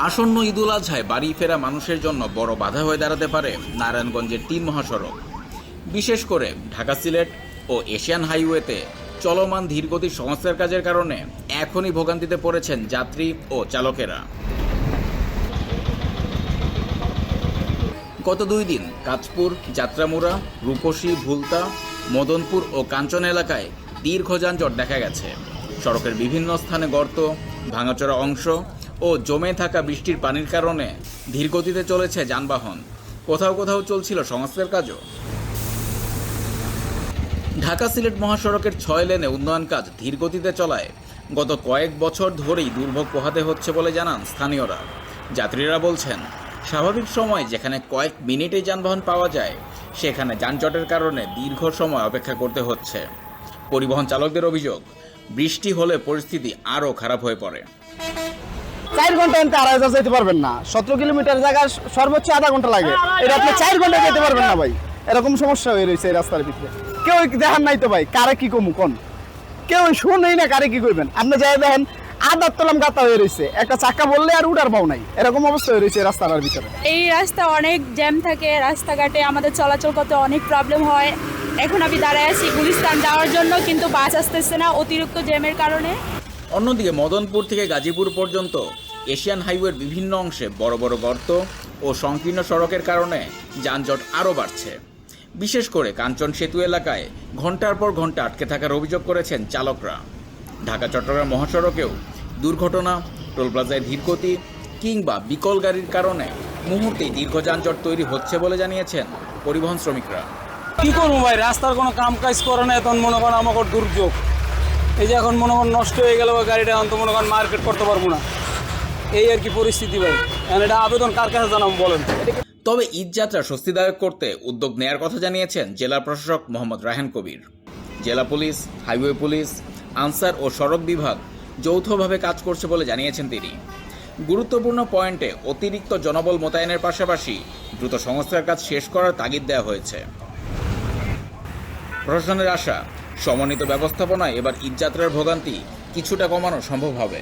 আসন্ন ঈদুল আজহায় বাড়ি ফেরা মানুষের জন্য বড় বাধা হয়ে দাঁড়াতে পারে নারায়ণগঞ্জের ৩ মহাসড়ক। বিশেষ করে ঢাকা সিলেট ও এশিয়ান হাইওয়েতে চলমান ধীরগতির সংস্কার কাজের কারণে এখনই ভোগান্তিতে পড়েছেন যাত্রী ও চালকেরা। গত ২ দিন কাঁচপুর, যাত্রামুড়া, রূপসী, ভুলতা, মদনপুর ও কাঞ্চন এলাকায় দীর্ঘ যানজট দেখা গেছে। সড়কের বিভিন্ন স্থানে গর্ত, ভাঙাচোরা অংশ ও জমে থাকা বৃষ্টির পানির কারণে ধীরগতিতে চলেছে যানবাহন। কোথাও কোথাও চলছিল সংস্কার কাজও। ঢাকা সিলেট মহাসড়কের ৬ লেনে উন্নয়ন কাজ ধীরগতিতে চলায় গত কয়েক বছর ধরেই দুর্ভোগ পোহাতে হচ্ছে বলে জানান স্থানীয়রা। যাত্রীরা বলছেন, স্বাভাবিক সময় যেখানে কয়েক মিনিটে যানবাহন পাওয়া যায়, সেখানে যানজটের কারণে দীর্ঘ সময় অপেক্ষা করতে হচ্ছে। পরিবহন চালকদের অভিযোগ, বৃষ্টি হলে পরিস্থিতি আরও খারাপ হয়ে পড়ে। 4 ঘন্টা এনতে 2.5 যেতে পারবেন না। 17 কিলোমিটার জায়গা সর্বোচ্চ আধা ঘন্টা লাগে, এটা আপনি 4 ঘন্টা যেতে পারবেন না ভাই। এরকম সমস্যা হয়ে রয়েছে এই রাস্তার ভিতরে। কেউ দেখান নাই তো ভাই, কারে কি কমু কোন, কেউ শুনেই না কারে কি করবেন। আপনি যাই দেখেন আধার তলাম গাতা হয়ে রয়েছে, একটা চাকা বললে আর উঠার পাও নাই, এরকম অবস্থা হয়ে রয়েছে রাস্তার ভিতরে। এই রাস্তা অনেক জ্যাম থাকে, রাস্তাঘাটে আমাদের চলাচল করতে অনেক প্রবলেম হয়। এখন আমি দাঁড়ায় আছি গুলিস্তান যাওয়ার জন্য, কিন্তু বাস আসতেছে না অতিরিক্ত জ্যামের কারণে। অন্যদিকে মদনপুর থেকে গাজীপুর পর্যন্ত এশিয়ান হাইওয়ের বিভিন্ন অংশে বড় বড় গর্ত ও সংকীর্ণ সড়কের কারণে যানজট আরও বাড়ছে। বিশেষ করে কাঞ্চন সেতু এলাকায় ঘন্টার পর ঘন্টা আটকে থাকার অভিযোগ করেছেন চালকরা। ঢাকা চট্টগ্রাম মহাসড়কেও দুর্ঘটনা, টোল প্লাজায় ধীরগতি কিংবা বিকল গাড়ির কারণে মুহূর্তেই দীর্ঘ যানজট তৈরি হচ্ছে বলে জানিয়েছেন পরিবহন শ্রমিকরা। কি করবো ভাই, রাস্তার কোনো কাম কাজ করে না, এখন মনে করেন আমাকে দুর্যোগ। এই যে এখন মনে করেন নষ্ট হয়ে গেল গাড়িটা, এখন তো মনে করেন মার্কেট করতে পারবো না, এই আর কি পরিস্থিতি ভাই। এখন এটা আবেদন কার কাছে জানাবো বলেন। তবে ঈদযাত্রা স্বস্তিদায়ক করতে উদ্যোগ নেয়ার কথা জানিয়েছেন জেলা প্রশাসক মোহাম্মদ রায়হান কবির। জেলা পুলিশ, হাইওয়ে পুলিশ, আনসার ও সড়ক বিভাগ যৌথভাবে কাজ করছে বলে জানিয়েছেন তিনি। গুরুত্বপূর্ণ পয়েন্টে অতিরিক্ত জনবল মোতায়েনের পাশাপাশি দ্রুত সংস্কার কাজ শেষ করার তাগিদ দেওয়া হয়েছে। প্রশাসনের আশা, সমন্বিত ব্যবস্থাপনায় এবার ঈদযাত্রার ভোগান্তি কিছুটা কমানো সম্ভব হবে।